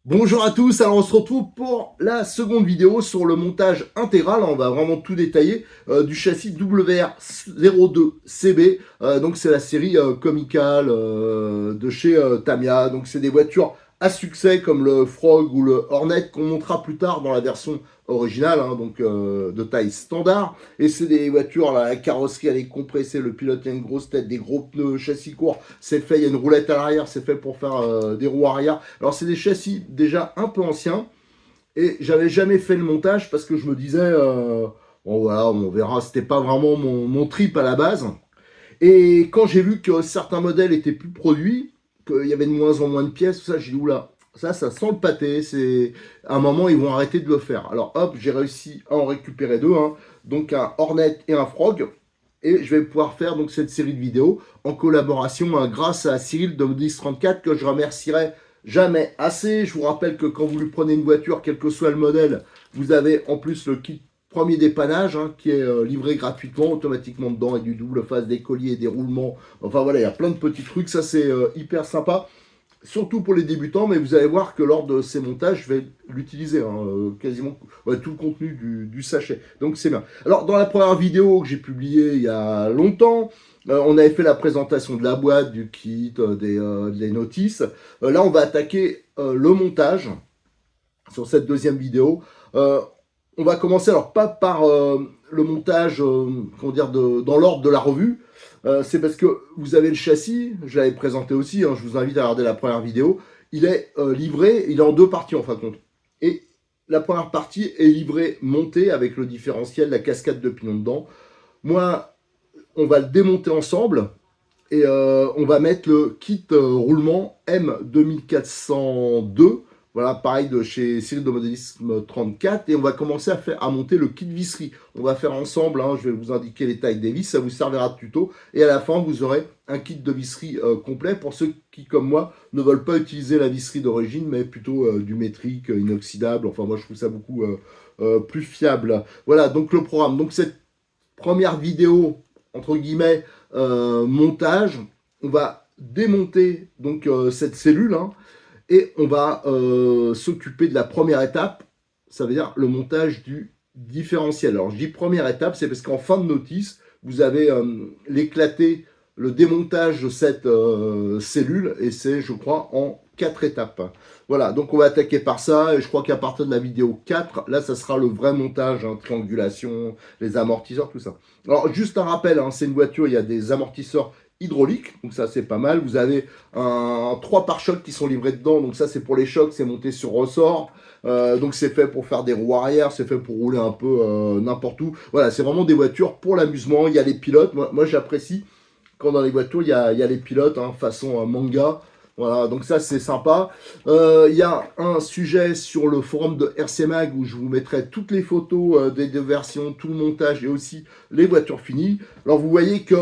Bonjour à tous, alors on se retrouve pour la seconde vidéo sur le montage intégral, on va vraiment tout détailler, du châssis WR02CB, donc c'est la série Comical de chez Tamiya, donc c'est des voitures à succès comme le Frog ou le Hornet qu'on montrera plus tard dans la version originale, hein, donc de taille standard, et c'est des voitures, la carrosserie elle est compressée, le pilote il a une grosse tête, des gros pneus, châssis court, c'est fait, il y a une roulette à l'arrière, c'est fait pour faire des roues arrière. Alors c'est des châssis déjà un peu anciens et j'avais jamais fait le montage parce que je me disais bon voilà on verra, c'était pas vraiment mon trip à la base. Et quand j'ai vu que certains modèles étaient plus produits, qu'il y avait de moins en moins de pièces, tout ça, j'ai dit oula, ça sent le pâté, c'est à un moment ils vont arrêter de le faire. Alors hop, j'ai réussi à en récupérer deux, hein, donc un Hornet et un Frog. Et je vais pouvoir faire donc cette série de vidéos en collaboration grâce à Cyril de Modis34 que je remercierai jamais assez. Je vous rappelle que quand vous lui prenez une voiture, quel que soit le modèle, vous avez en plus le kit premier dépannage hein, qui est livré gratuitement, automatiquement dedans, avec du double face, des colliers, des roulements. Enfin voilà, il y a plein de petits trucs, ça c'est hyper sympa. Surtout pour les débutants, mais vous allez voir que lors de ces montages, je vais l'utiliser, hein, quasiment ouais, tout le contenu du sachet. Donc c'est bien. Alors dans la première vidéo que j'ai publiée il y a longtemps, on avait fait la présentation de la boîte, du kit, des notices. Là on va attaquer le montage sur cette deuxième vidéo. On va commencer alors pas par le montage, comment dire, dans l'ordre de la revue. C'est parce que vous avez le châssis, je l'avais présenté aussi, hein, je vous invite à regarder la première vidéo. Il est livré, il est en deux parties en fin de compte. Et la première partie est livrée montée avec le différentiel, la cascade de pignon dedans. Moi, on va le démonter ensemble et on va mettre le kit roulement M2402. Voilà, pareil de chez Cyril de Modélisme 34. Et on va commencer à monter le kit visserie. On va faire ensemble, hein, je vais vous indiquer les tailles des vis, ça vous servira de tuto. Et à la fin, vous aurez un kit de visserie complet pour ceux qui, comme moi, ne veulent pas utiliser la visserie d'origine, mais plutôt du métrique, inoxydable. Enfin, moi, je trouve ça beaucoup plus fiable. Voilà, donc le programme. Donc cette première vidéo, entre guillemets, montage, on va démonter donc cette cellule, hein, et on va s'occuper de la première étape, ça veut dire le montage du différentiel. Alors je dis première étape, c'est parce qu'en fin de notice, vous avez l'éclaté, le démontage de cette cellule, et c'est, je crois, en 4 étapes. Voilà, donc on va attaquer par ça, et je crois qu'à partir de la vidéo 4, là, ça sera le vrai montage, hein, triangulation, les amortisseurs, tout ça. Alors, juste un rappel, hein, c'est une voiture, il y a des amortisseurs hydrauliques, donc ça c'est pas mal. Vous avez trois pare-chocs qui sont livrés dedans, donc ça c'est pour les chocs, c'est monté sur ressort. Donc c'est fait pour faire des roues arrière, c'est fait pour rouler un peu n'importe où. Voilà, c'est vraiment des voitures pour l'amusement. Il y a les pilotes, moi j'apprécie quand dans les voitures il y a les pilotes, hein, façon manga. Voilà, donc ça c'est sympa. Il y a un sujet sur le forum de RC Mag où je vous mettrai toutes les photos des deux versions, tout le montage et aussi les voitures finies. Alors vous voyez que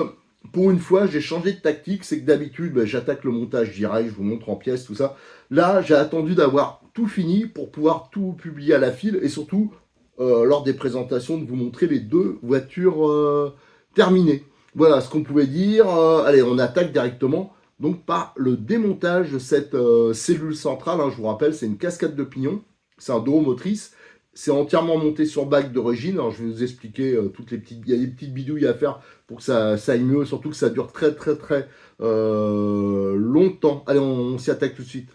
pour une fois, j'ai changé de tactique. C'est que d'habitude, ben, j'attaque le montage direct, je vous montre en pièces, tout ça. Là, j'ai attendu d'avoir tout fini pour pouvoir tout publier à la file et surtout, lors des présentations, de vous montrer les deux voitures terminées. Voilà ce qu'on pouvait dire. Allez, on attaque directement donc par le démontage de cette cellule centrale. Hein, je vous rappelle, c'est une cascade de pignon. C'est un dos motrice. C'est entièrement monté sur bague d'origine. Alors, je vais vous expliquer toutes les petites... Il y a des petites bidouilles à faire pour que ça aille mieux. Surtout que ça dure très longtemps. Allez, on s'y attaque tout de suite.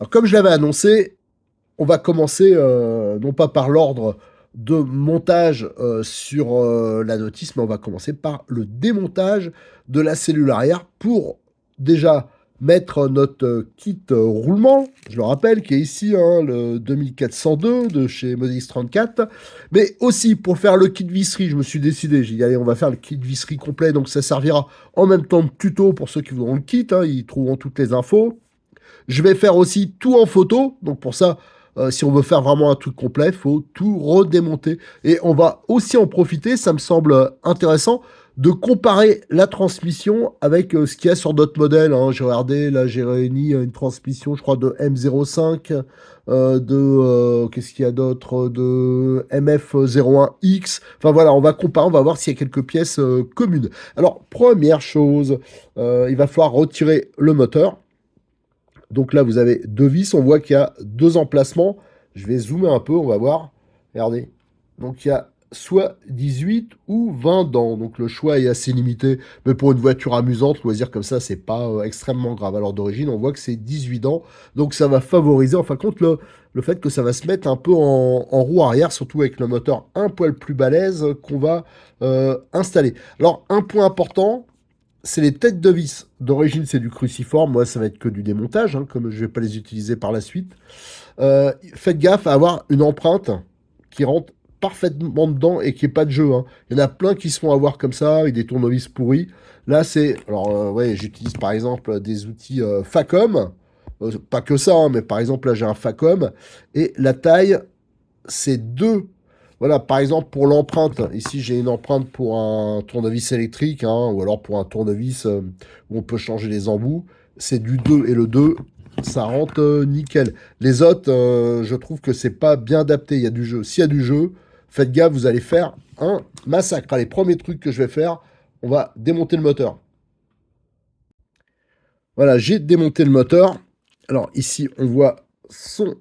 Alors, comme je l'avais annoncé, on va commencer non pas par l'ordre de montage sur la notice, mais on va commencer par le démontage de la cellule arrière pour déjà mettre notre kit roulement, je le rappelle, qui est ici, hein, le 2402 de chez Modis 34, mais aussi pour faire le kit visserie, je me suis décidé, j'ai dit allez on va faire le kit visserie complet, donc ça servira en même temps de tuto pour ceux qui voudront le kit, hein, ils trouveront toutes les infos. Je vais faire aussi tout en photo. Donc pour ça, si on veut faire vraiment un truc complet, il faut tout redémonter. Et on va aussi en profiter, ça me semble intéressant, de comparer la transmission avec ce qu'il y a sur d'autres modèles. Hein. J'ai regardé, là j'ai réuni une transmission, je crois, de M05, qu'est-ce qu'il y a d'autre, de MF01X. Enfin voilà, on va comparer, on va voir s'il y a quelques pièces communes. Alors, première chose, il va falloir retirer le moteur. Donc là, vous avez deux vis. On voit qu'il y a deux emplacements. Je vais zoomer un peu, on va voir. Regardez. Donc il y a soit 18 ou 20 dents. Donc le choix est assez limité. Mais pour une voiture amusante, loisir comme ça, c'est pas extrêmement grave. Alors d'origine, on voit que c'est 18 dents. Donc ça va favoriser, en fin de compte, le fait que ça va se mettre un peu en roue arrière, surtout avec le moteur un poil plus balèze qu'on va installer. Alors un point important, c'est les têtes de vis. D'origine, c'est du cruciforme. Moi, ça va être que du démontage, hein, comme je vais pas les utiliser par la suite. Faites gaffe à avoir une empreinte qui rentre parfaitement dedans et qui est pas de jeu, hein. Il y en a plein qui se font avoir comme ça, avec des tournevis pourris. Là, c'est... Alors, ouais, j'utilise par exemple des outils Facom. Pas que ça, hein, mais par exemple, là, j'ai un Facom. Et la taille, c'est 2. Voilà, par exemple, pour l'empreinte, ici j'ai une empreinte pour un tournevis électrique, hein, ou alors pour un tournevis où on peut changer les embouts. C'est du 2 et le 2, ça rentre nickel. Les autres, je trouve que c'est pas bien adapté. Il y a du jeu. S'il y a du jeu, faites gaffe, vous allez faire un massacre. Les premiers trucs que je vais faire, on va démonter le moteur. Voilà, j'ai démonté le moteur. Alors ici, on voit son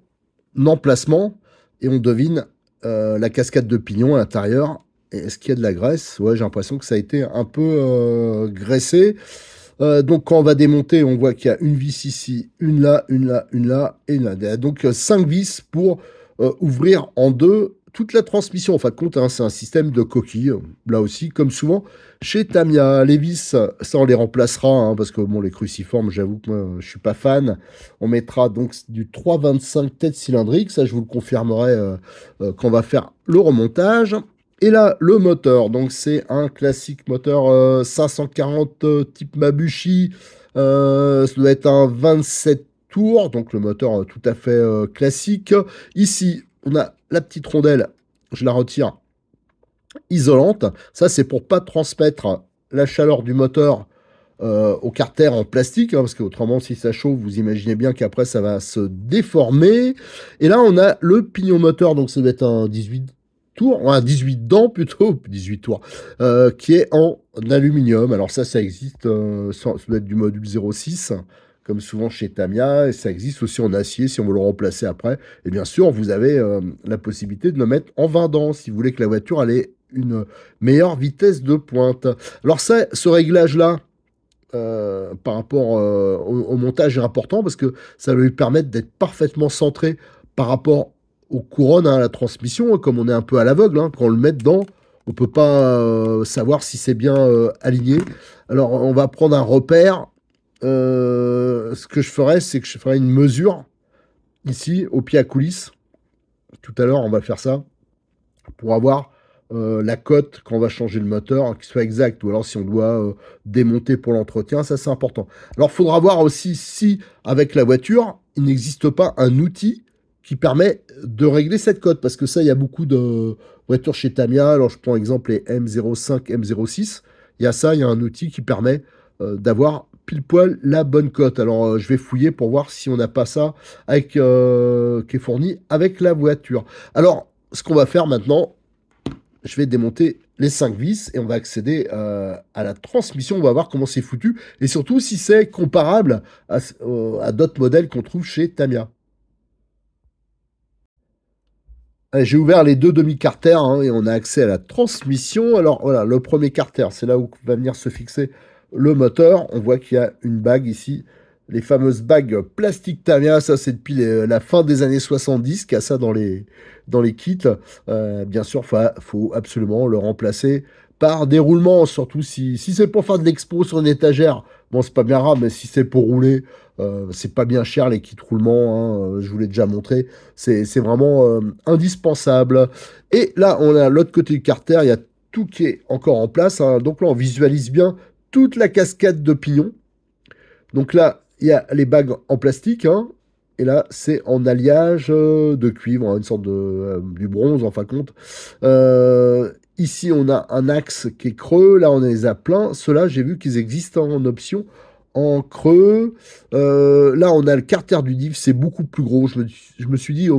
emplacement et on devine la cascade de pignon à l'intérieur. Est-ce qu'il y a de la graisse? Ouais, j'ai l'impression que ça a été un peu graissé. Donc quand on va démonter, on voit qu'il y a une vis ici, une là, une là, une là et une là. Donc 5 vis pour ouvrir en deux toute la transmission. En fin de compte, hein, c'est un système de coquille. Là aussi, comme souvent, chez Tamiya, les vis, ça on les remplacera, hein, parce que bon, les cruciformes, j'avoue que moi, je suis pas fan. On mettra donc du 3,25 tête cylindrique, ça je vous le confirmerai quand on va faire le remontage. Et là, le moteur, donc c'est un classique moteur 540 type Mabuchi, ça doit être un 27 tours, donc le moteur tout à fait classique. Ici, on a la petite rondelle, je la retire, isolante. Ça, c'est pour pas transmettre la chaleur du moteur au carter en plastique, hein, parce qu'autrement, si ça chauffe, vous imaginez bien qu'après, ça va se déformer. Et là, on a le pignon moteur, donc ça doit être un 18 tours, un 18 dents plutôt, 18 tours, qui est en aluminium. Alors ça existe, ça doit être du module 06, comme souvent chez Tamiya, et ça existe aussi en acier si on veut le remplacer après. Et bien sûr, vous avez la possibilité de le mettre en 20 dents si vous voulez que la voiture ait une meilleure vitesse de pointe. Alors ça, ce réglage-là, par rapport au montage est important parce que ça va lui permettre d'être parfaitement centré par rapport aux couronnes, hein, à la transmission, hein, comme on est un peu à l'aveugle, hein, quand on le met dedans, on ne peut pas savoir si c'est bien aligné. Alors on va prendre un repère. Ce que je ferai, c'est que je ferai une mesure ici au pied à coulisses. Tout à l'heure, on va faire ça pour avoir la cote quand on va changer le moteur, hein, qui soit exact, ou alors si on doit démonter pour l'entretien, ça c'est important. Alors il faudra voir aussi si avec la voiture, il n'existe pas un outil qui permet de régler cette cote, parce que ça, il y a beaucoup de voitures chez Tamiya. Alors je prends exemple les M05, M06, il y a ça, il y a un outil qui permet d'avoir pile poil la bonne cote. Alors je vais fouiller pour voir si on n'a pas ça avec, qui est fourni avec la voiture. Alors ce qu'on va faire maintenant, je vais démonter les 5 vis et on va accéder à la transmission. On va voir comment c'est foutu et surtout si c'est comparable à d'autres modèles qu'on trouve chez Tamiya. Allez, j'ai ouvert les deux demi-carters, hein, et on a accès à la transmission. Alors voilà, le premier carter, c'est là où va venir se fixer le moteur. On voit qu'il y a une bague ici. Les fameuses bagues plastique Tamiya, ça c'est depuis la fin des années 70 qu'il y a ça dans les kits. Bien sûr, faut absolument le remplacer par des roulements, surtout si c'est pour faire de l'expo sur une étagère. Bon, c'est pas bien grave, mais si c'est pour rouler, c'est pas bien cher les kits roulements, hein, je vous l'ai déjà montré. C'est vraiment indispensable. Et là, on a l'autre côté du carter, il y a tout qui est encore en place, hein. Donc là, on visualise bien toute la cascade de pignons. Donc là, il y a les bagues en plastique, hein, et là, c'est en alliage de cuivre, hein, une sorte de du bronze en fin de compte. Ici, on a un axe qui est creux. Là, on les a plein. Ceux-là, j'ai vu qu'ils existent en option en creux. Là, on a le carter du diff, c'est beaucoup plus gros. Je me suis dit, à un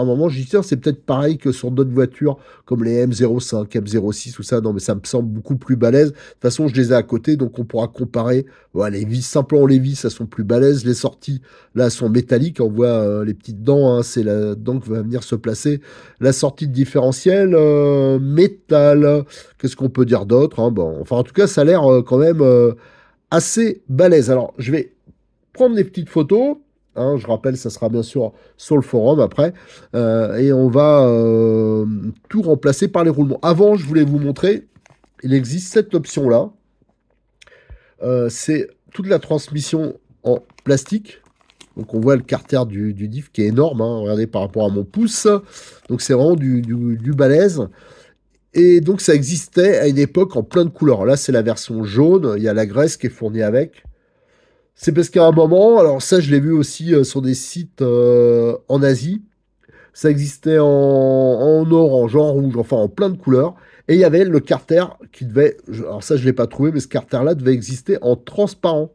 moment, je dis, tiens, c'est peut-être pareil que sur d'autres voitures, comme les M05, M06, tout ça. Non, mais ça me semble beaucoup plus balèze. De toute façon, je les ai à côté, donc on pourra comparer. Voilà, les vis, simplement les vis, ça sont plus balèzes. Les sorties, là, sont métalliques. On voit les petites dents, hein, c'est la dent qui va venir se placer. La sortie de différentiel, métal. Qu'est-ce qu'on peut dire d'autre, hein? Bon, enfin, en tout cas, ça a l'air quand même assez balèze. Alors, je vais prendre des petites photos. Hein, je rappelle, ça sera bien sûr sur le forum après. Et on va tout remplacer par les roulements. Avant, je voulais vous montrer, il existe cette option-là. C'est toute la transmission en plastique. Donc on voit le carter du diff qui est énorme. Hein, regardez par rapport à mon pouce. Donc c'est vraiment du balèze. Et donc ça existait à une époque en plein de couleurs. Là, c'est la version jaune. Il y a la graisse qui est fournie avec. C'est parce qu'à un moment, alors ça, je l'ai vu aussi sur des sites en Asie, ça existait en orange, en rouge, enfin en plein de couleurs. Et il y avait le carter qui devait, alors ça, je ne l'ai pas trouvé, mais ce carter-là devait exister en transparent.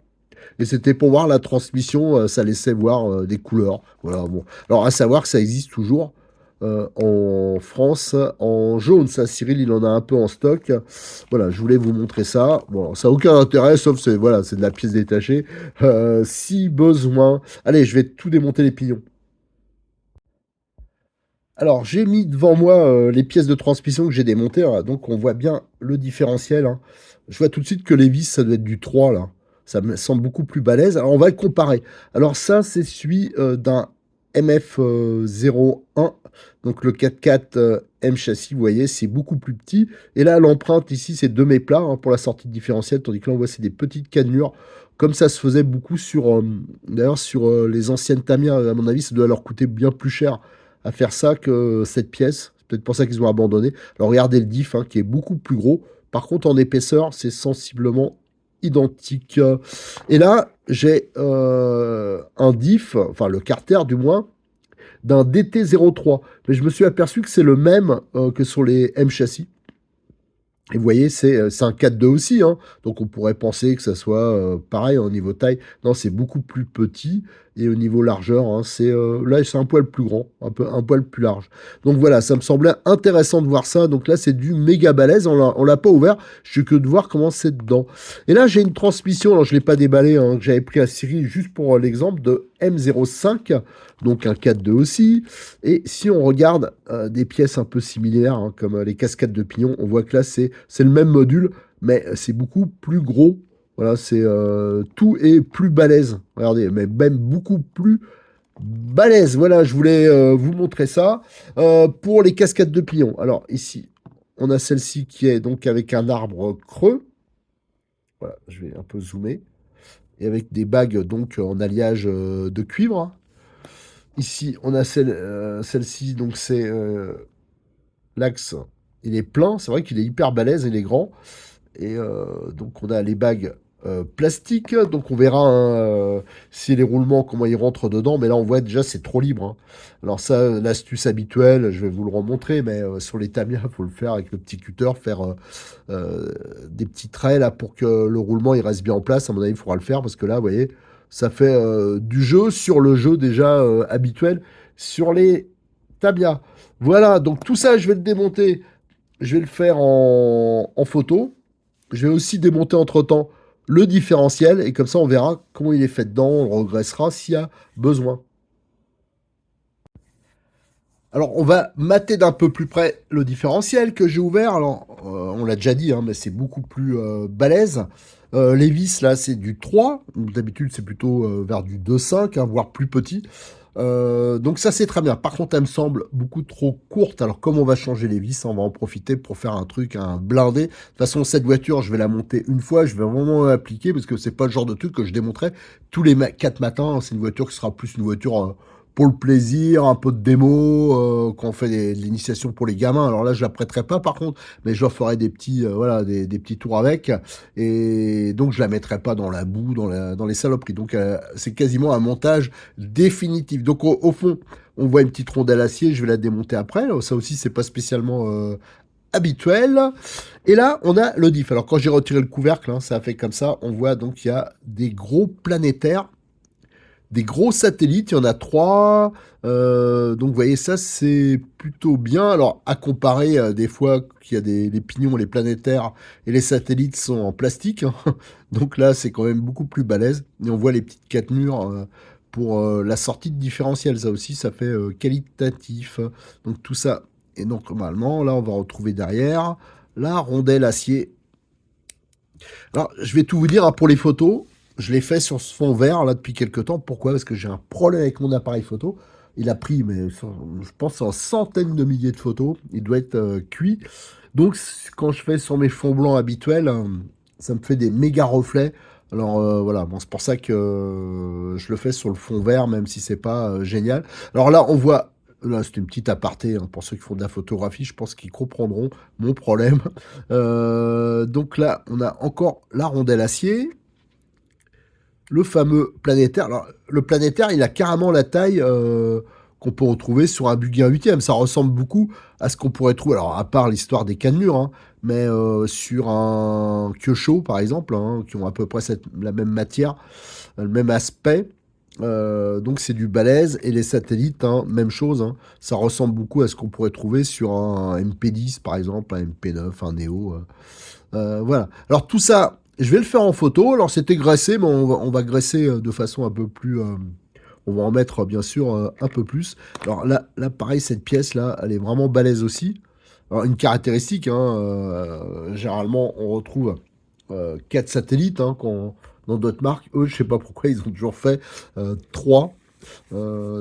Et c'était pour voir la transmission, ça laissait voir des couleurs. Voilà, bon. Alors à savoir que ça existe toujours en France en jaune. Ça, Cyril, il en a un peu en stock. Voilà, je voulais vous montrer ça. Bon, ça n'a aucun intérêt, sauf c'est voilà, c'est de la pièce détachée. Si besoin. Allez, je vais tout démonter les pignons. Alors, j'ai mis devant moi les pièces de transmission que j'ai démontées. Voilà. Donc, on voit bien le différentiel. Hein. Je vois tout de suite que les vis, ça doit être du 3 là. Ça me semble beaucoup plus balèze. Alors, on va le comparer. Alors, ça, c'est celui d'un MF01. Donc, le 4x4 M châssis, vous voyez, c'est beaucoup plus petit. Et là, l'empreinte ici, c'est 2 mets plats hein, pour la sortie de différentiel. Tandis que là, on voit, c'est des petites cannelures. Comme ça se faisait beaucoup sur, d'ailleurs, sur les anciennes Tamiya, à mon avis, ça doit leur coûter bien plus cher à faire ça que cette pièce. C'est peut-être pour ça qu'ils ont abandonné. Alors regardez le diff hein, qui est beaucoup plus gros. Par contre, en épaisseur, c'est sensiblement identique. Et là, j'ai un diff, enfin le carter du moins, d'un DT03. Mais je me suis aperçu que c'est le même que sur les M châssis. Et vous voyez, c'est un 4-2 aussi, hein. Donc on pourrait penser que ça soit pareil au niveau taille. Non, c'est beaucoup plus petit. Et au niveau largeur, hein, là, c'est un poil plus grand, un poil plus large. Donc voilà, ça me semblait intéressant de voir ça. Donc là, c'est du méga balèze. On l'a pas ouvert. Je suis que de voir comment c'est dedans. Et là, j'ai une transmission. Alors, je l'ai pas déballé, hein, que j'avais pris à Syrie juste pour l'exemple de M05. Donc un 4-2 aussi. Et si on regarde des pièces un peu similaires, hein, comme les cascades de pignon, on voit que là, c'est le même module, mais c'est beaucoup plus gros. Voilà, tout est plus balèze. Regardez, mais même beaucoup plus balèze. Voilà, je voulais vous montrer ça. Pour les cascades de pignon. Alors ici, on a celle-ci qui est donc avec un arbre creux. Voilà, je vais un peu zoomer. Et avec des bagues donc en alliage de cuivre. Ici, on a celle-ci, donc c'est l'axe. Il est plein, c'est vrai qu'il est hyper balèze, il est grand. Et donc on a les bagues plastiques, donc on verra hein, si les roulements, comment ils rentrent dedans. Mais là on voit déjà c'est trop libre. Hein. Alors ça, l'astuce habituelle, je vais vous le remontrer, mais sur les Tamiya, il faut le faire avec le petit cutter, faire des petits traits là pour que le roulement il reste bien en place. À mon avis, il faudra le faire parce que là, vous voyez, ça fait du jeu sur le jeu déjà habituel sur les Tamiya. Voilà, donc tout ça, je vais le démonter. Je vais le faire en photo. Je vais aussi démonter entre-temps le différentiel et comme ça on verra comment il est fait dedans, on le regressera s'il y a besoin. Alors on va mater d'un peu plus près le différentiel que j'ai ouvert. Alors on l'a déjà dit, hein, mais c'est beaucoup plus balèze. Les vis là c'est du 3, d'habitude c'est plutôt vers du 2,5, hein, voire plus petit. Donc ça c'est très bien. Par contre elle me semble beaucoup trop courte. Alors comme on va changer les vis, on va en profiter pour faire un truc, un blindé. De toute façon cette voiture je vais la monter une fois, je vais vraiment l'appliquer parce que c'est pas le genre de truc que je démonterai tous les 4 matins. C'est une voiture qui sera plus une voiture pour le plaisir, un peu de démo, quand on fait de l'initiation pour les gamins. Alors là je la prêterai pas par contre, mais je leur ferai des petits, voilà, des petits tours avec. Et donc je la mettrai pas dans la boue, dans les saloperies. Donc c'est quasiment un montage définitif. Donc au fond, on voit une petite rondelle acier, je vais la démonter après. Ça aussi, c'est pas spécialement habituel. Et là, on a le diff. Alors, quand j'ai retiré le couvercle, hein, ça a fait comme ça. On voit donc il y a des gros planétaires, des gros satellites. Il y en a 3. Donc, vous voyez, ça, c'est plutôt bien. Alors, à comparer des fois qu'il y a les pignons, les planétaires et les satellites sont en plastique, hein. Donc là, c'est quand même beaucoup plus balèze. Et on voit les petites cannelures pour la sortie de différentiel. Ça aussi, ça fait qualitatif. Donc, tout ça. Et donc, normalement, là, on va retrouver derrière la rondelle acier. Alors, je vais tout vous dire, hein, pour les photos, je l'ai fait sur ce fond vert là depuis quelques temps. Pourquoi? Parce que j'ai un problème avec mon appareil photo. Il a pris, mais je pense, en centaines de milliers de photos. Il doit être cuit. Donc, quand je fais sur mes fonds blancs habituels, ça me fait des méga reflets. Alors voilà, bon, c'est pour ça que je le fais sur le fond vert, même si c'est pas génial. Alors là, on voit, là c'est une petite aparté, hein, pour ceux qui font de la photographie, je pense qu'ils comprendront mon problème. Donc là, on a encore la rondelle acier, le fameux planétaire. Alors, le planétaire, il a carrément la taille qu'on peut retrouver sur un Buggy 1/8. Ça ressemble beaucoup à ce qu'on pourrait trouver, alors à part l'histoire des cannelures, hein, mais sur un Kyosho, par exemple, hein, qui ont à peu près la même matière, le même aspect. Donc c'est du balèze. Et les satellites, hein, même chose, hein, ça ressemble beaucoup à ce qu'on pourrait trouver sur un MP10, par exemple, un MP9, un Neo. Voilà. Alors tout ça, je vais le faire en photo. Alors c'était graissé, mais on va graisser de façon un peu plus... on va en mettre bien sûr un peu plus. Alors là, pareil, cette pièce-là, elle est vraiment balèze aussi. Alors une caractéristique, hein, généralement on retrouve 4 satellites, hein, dans d'autres marques. Eux, je sais pas pourquoi, ils ont toujours fait 3.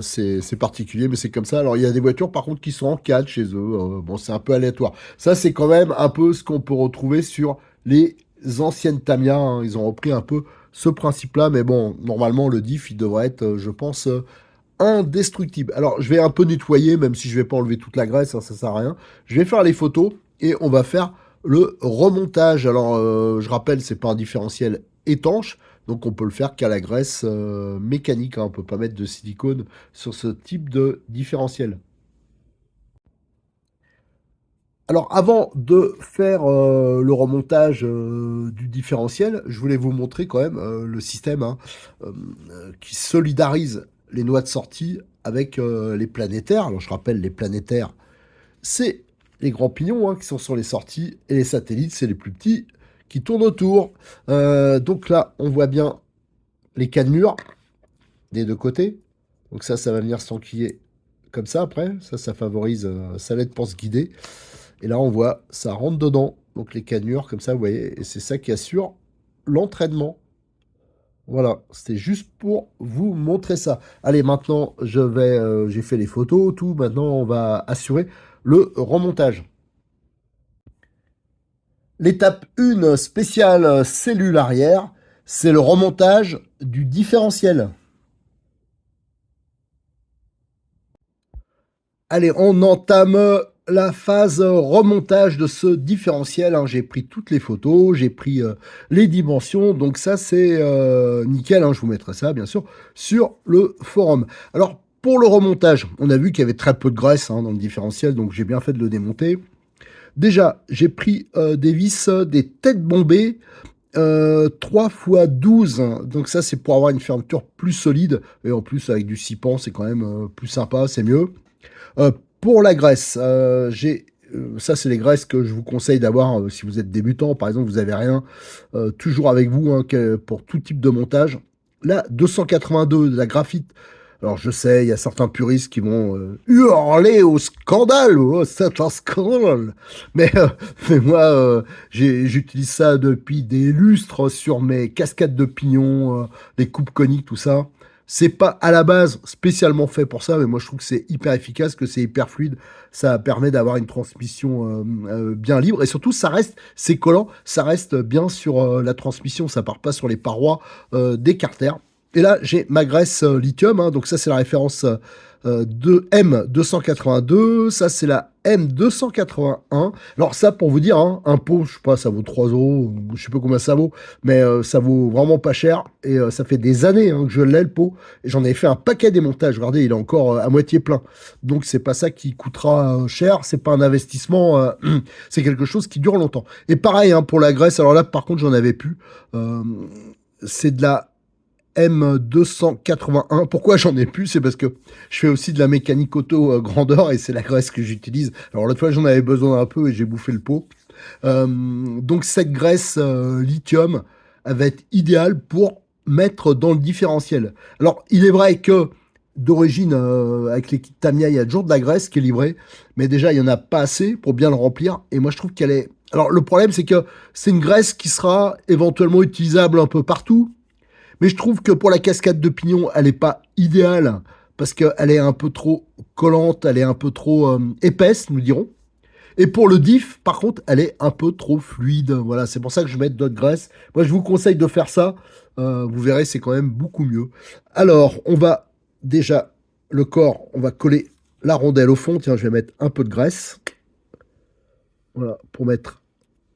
C'est particulier, mais c'est comme ça. Alors, il y a des voitures, par contre, qui sont en 4 chez eux. Bon, c'est un peu aléatoire. Ça, c'est quand même un peu ce qu'on peut retrouver sur les anciennes Tamiya, hein. Ils ont repris un peu ce principe-là, mais bon, normalement, le diff, il devrait être, je pense, indestructible. Alors, je vais un peu nettoyer, même si je vais pas enlever toute la graisse, hein, ça sert à rien. Je vais faire les photos et on va faire le remontage. Alors, je rappelle, c'est pas un différentiel étanche, donc on peut le faire qu'à la graisse mécanique, hein. On peut pas mettre de silicone sur ce type de différentiel. Alors avant de faire le remontage du différentiel, je voulais vous montrer quand même le système, hein, qui solidarise les noix de sortie avec les planétaires. Alors je rappelle, les planétaires, c'est les grands pignons, hein, qui sont sur les sorties, et les satellites, c'est les plus petits qui tournent autour. Donc là, on voit bien les cannelures des deux côtés. Donc ça va venir s'enquiller comme ça après. Ça favorise, ça l'aide pour se guider. Et là, on voit, ça rentre dedans. Donc les cannelures, comme ça, vous voyez. Et c'est ça qui assure l'entraînement. Voilà, c'était juste pour vous montrer ça. Allez, maintenant, j'ai fait les photos, tout. Maintenant, on va assurer le remontage. L'étape 1 spéciale cellule arrière, c'est le remontage du différentiel. Allez, on entame la phase remontage de ce différentiel, hein. J'ai pris toutes les photos, j'ai pris les dimensions, donc ça c'est nickel, hein. Je vous mettrai ça bien sûr sur le forum. Alors pour le remontage, on a vu qu'il y avait très peu de graisse, hein, dans le différentiel, donc j'ai bien fait de le démonter. Déjà, j'ai pris des vis, des têtes bombées, 3 x 12, donc ça c'est pour avoir une fermeture plus solide, et en plus avec du 6 pans c'est quand même plus sympa, c'est mieux. Euh, pour la graisse, ça c'est les graisses que je vous conseille d'avoir si vous êtes débutant, par exemple vous n'avez rien toujours avec vous, hein, pour tout type de montage. Là, 282 de la graphite. Alors je sais, il y a certains puristes qui vont hurler au scandale, oh, c'est un scandale. Mais, mais moi, j'utilise ça depuis des lustres sur mes cascades de pignons, les coupes coniques, tout ça. C'est pas à la base spécialement fait pour ça, mais moi je trouve que c'est hyper efficace, que c'est hyper fluide. Ça permet d'avoir une transmission bien libre, et surtout c'est collant, ça reste bien sur la transmission, ça part pas sur les parois des carters. Et là, j'ai ma graisse lithium, hein, donc ça c'est la référence de M282, ça c'est la M281. Alors ça, pour vous dire, hein, un pot, je sais pas, ça vaut 3 euros, je sais pas combien ça vaut, mais ça vaut vraiment pas cher. Et ça fait des années que je l'ai, le pot. Et j'en ai fait un paquet des montages. Regardez, il est encore à moitié plein. Donc c'est pas ça qui coûtera cher, c'est pas un investissement, c'est quelque chose qui dure longtemps. Et pareil pour la graisse, alors là, par contre, j'en avais plus. C'est de la M281. Pourquoi j'en ai plus? C'est parce que je fais aussi de la mécanique auto grandeur et c'est la graisse que j'utilise. Alors l'autre fois, j'en avais besoin un peu et j'ai bouffé le pot. Donc cette graisse lithium, elle va être idéale pour mettre dans le différentiel. Alors il est vrai que d'origine, avec les kits Tamiya, il y a toujours de la graisse qui est livrée, mais déjà il n'y en a pas assez pour bien le remplir. Et moi je trouve qu'elle est... Alors le problème c'est que c'est une graisse qui sera éventuellement utilisable un peu partout, mais je trouve que pour la cascade de pignon, elle n'est pas idéale parce qu'elle est un peu trop collante, elle est un peu trop épaisse, nous dirons. Et pour le diff, par contre, elle est un peu trop fluide. Voilà, c'est pour ça que je mets d'autres graisses. Moi, je vous conseille de faire ça. Vous verrez, c'est quand même beaucoup mieux. Alors, on va déjà, le corps, on va coller la rondelle au fond. Tiens, je vais mettre un peu de graisse. Voilà, pour mettre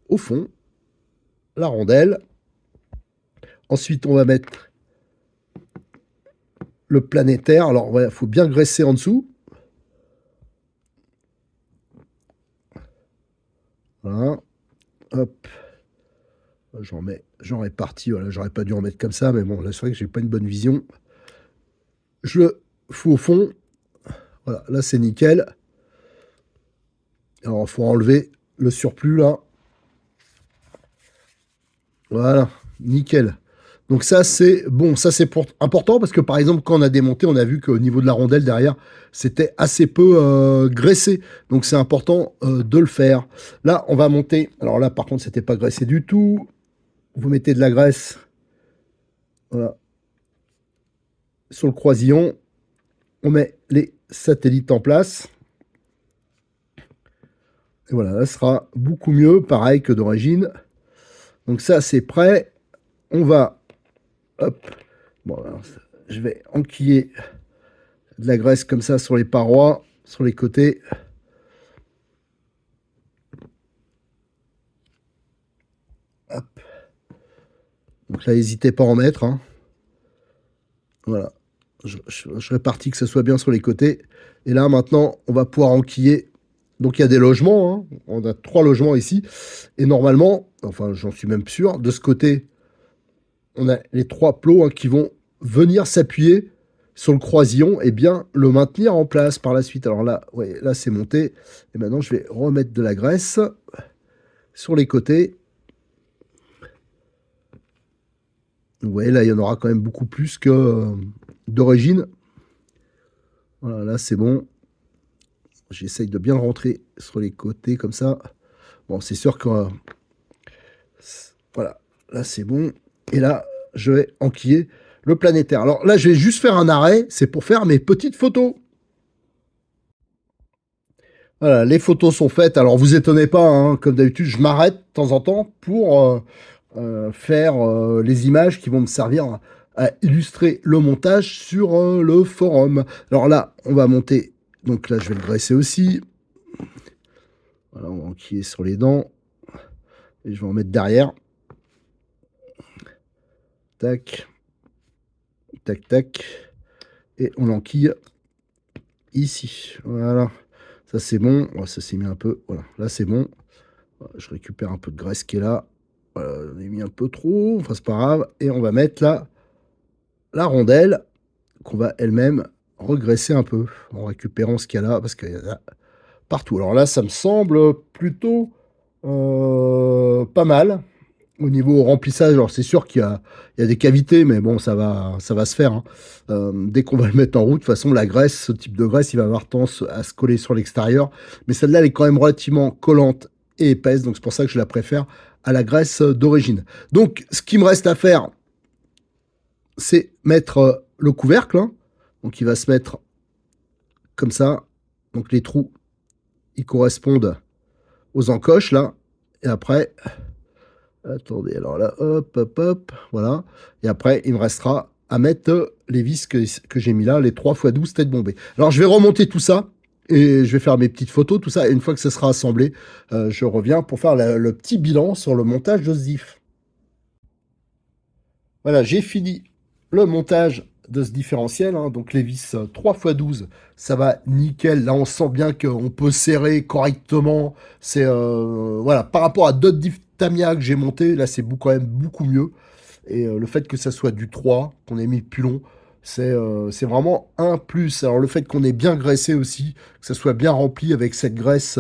au fond la rondelle. Ensuite, on va mettre le planétaire. Alors, il faut bien graisser en dessous. Voilà. Hop. J'en répartis. Voilà, j'aurais pas dû en mettre comme ça, mais bon, là, c'est vrai que j'ai pas une bonne vision. Je le fous au fond. Voilà, là, c'est nickel. Alors, il faut enlever le surplus, là. Voilà, nickel. Donc ça, c'est bon, ça c'est important parce que par exemple, quand on a démonté, on a vu qu'au niveau de la rondelle derrière, c'était assez peu graissé. Donc c'est important de le faire. Là, on va monter. Alors là, par contre, c'était pas graissé du tout. Vous mettez de la graisse, voilà, sur le croisillon. On met les satellites en place. Et voilà, là, ce sera beaucoup mieux, pareil que d'origine. Donc ça, c'est prêt. On va... Hop. Bon, alors, je vais enquiller de la graisse comme ça sur les parois, sur les côtés. Hop. Donc là, n'hésitez pas à en mettre. Voilà. Je répartis que ce soit bien sur les côtés. Et là, maintenant, on va pouvoir enquiller. Donc, il y a des logements. On a 3 logements ici. Et normalement, enfin, j'en suis même sûr, de ce côté, on a les 3 plots qui vont venir s'appuyer sur le croisillon et bien le maintenir en place par la suite. Alors là, ouais, là c'est monté. Et maintenant, je vais remettre de la graisse sur les côtés. Vous voyez, là, il y en aura quand même beaucoup plus que d'origine. Voilà, là, c'est bon. J'essaye de bien le rentrer sur les côtés comme ça. Bon, c'est sûr que... voilà, là, c'est bon. Et là, je vais enquiller le planétaire. Alors là, je vais juste faire un arrêt. C'est pour faire mes petites photos. Voilà, les photos sont faites. Alors, vous étonnez pas, comme d'habitude, je m'arrête de temps en temps pour faire les images qui vont me servir à illustrer le montage sur le forum. Alors là, on va monter. Donc là, je vais le graisser aussi. Voilà, on va enquiller sur les dents. Et je vais en mettre derrière. Tac. Tac, tac. Et on enquille ici. Voilà. Ça, c'est bon. Oh, ça s'est mis un peu. Voilà. Là, c'est bon. Je récupère un peu de graisse qui est là. Voilà, on a mis un peu trop. Enfin, c'est pas grave. Et on va mettre là la rondelle qu'on va elle-même regresser un peu en récupérant ce qu'il y a là parce qu'il y en a partout. Alors là, ça me semble plutôt pas mal. Au niveau remplissage, alors c'est sûr qu'il y a des cavités, mais bon, ça va se faire. Dès qu'on va le mettre en route, de toute façon, la graisse, ce type de graisse, il va avoir tendance à se coller sur l'extérieur. Mais celle-là, elle est quand même relativement collante et épaisse, donc c'est pour ça que je la préfère à la graisse d'origine. Donc, ce qui me reste à faire, c'est mettre le couvercle. Donc, il va se mettre comme ça. Donc, les trous, ils correspondent aux encoches, là. Et après... attendez, alors là, hop, hop, hop, voilà. Et après, il me restera à mettre les vis que j'ai mis là, les 3x12 têtes bombées. Alors, je vais remonter tout ça Et je vais faire mes petites photos, tout ça. Et une fois que ça sera assemblé, je reviens pour faire le petit bilan sur le montage de ce diff. Voilà, j'ai fini le montage de ce différentiel, hein, donc les vis 3x12, ça va nickel. Là, on sent bien qu'on peut serrer correctement. C'est voilà, par rapport à d'autres diff Tamiya que j'ai monté, là, c'est quand même beaucoup mieux. Et le fait que ça soit du 3, qu'on ait mis le pilon, c'est vraiment un plus. Alors le fait qu'on ait bien graissé aussi, que ça soit bien rempli avec cette graisse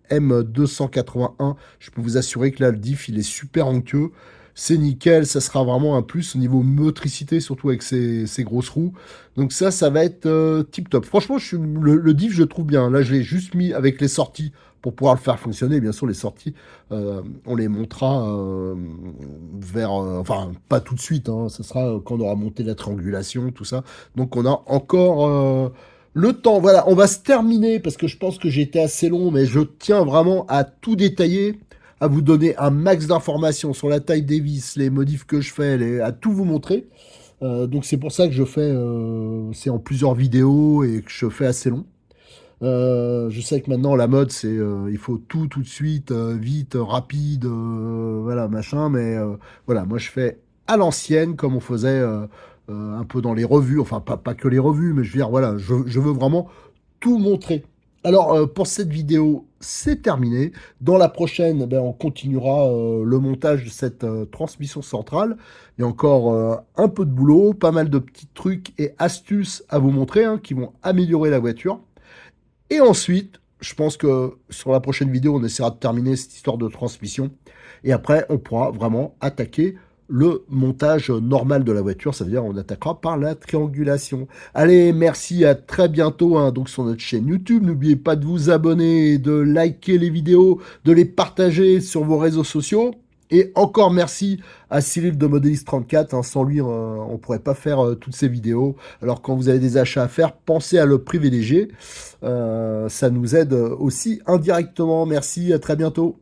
M281, je peux vous assurer que là, le diff, il est super onctueux. C'est nickel, ça sera vraiment un plus au niveau motricité, surtout avec ces grosses roues. Donc ça va être tip top. Franchement, le diff, je le trouve bien. Là, je l'ai juste mis avec les sorties pour pouvoir le faire fonctionner. Bien sûr, les sorties, on les montera enfin, pas tout de suite, hein, ce sera quand on aura monté la triangulation, tout ça. Donc on a encore le temps. Voilà, on va se terminer parce que je pense que j'ai été assez long, mais je tiens vraiment à tout détailler, à vous donner un max d'informations sur la taille des vis, les modifs que je fais, à tout vous montrer. Donc c'est pour ça que je fais, c'est en plusieurs vidéos et que je fais assez long. Je sais que maintenant la mode c'est il faut tout de suite, vite, rapide, voilà machin, mais voilà, moi je fais à l'ancienne comme on faisait un peu dans les revues, enfin pas que les revues, mais je veux dire voilà, je veux vraiment tout montrer. Alors pour cette vidéo c'est terminé. Dans la prochaine, ben, on continuera le montage de cette transmission centrale. Il y a encore un peu de boulot, pas mal de petits trucs et astuces à vous montrer hein, qui vont améliorer la voiture. Et ensuite, je pense que sur la prochaine vidéo, on essaiera de terminer cette histoire de transmission. Et après, on pourra vraiment attaquer le montage normal de la voiture. Ça veut dire on attaquera par la triangulation. Allez, merci, à très bientôt hein, donc sur notre chaîne YouTube. N'oubliez pas de vous abonner, de liker les vidéos, de les partager sur vos réseaux sociaux. Et encore merci à Cyril de Modéliste34. Hein, sans lui, on ne pourrait pas faire toutes ces vidéos. Alors quand vous avez des achats à faire, pensez à le privilégier. Ça nous aide aussi indirectement. Merci, à très bientôt.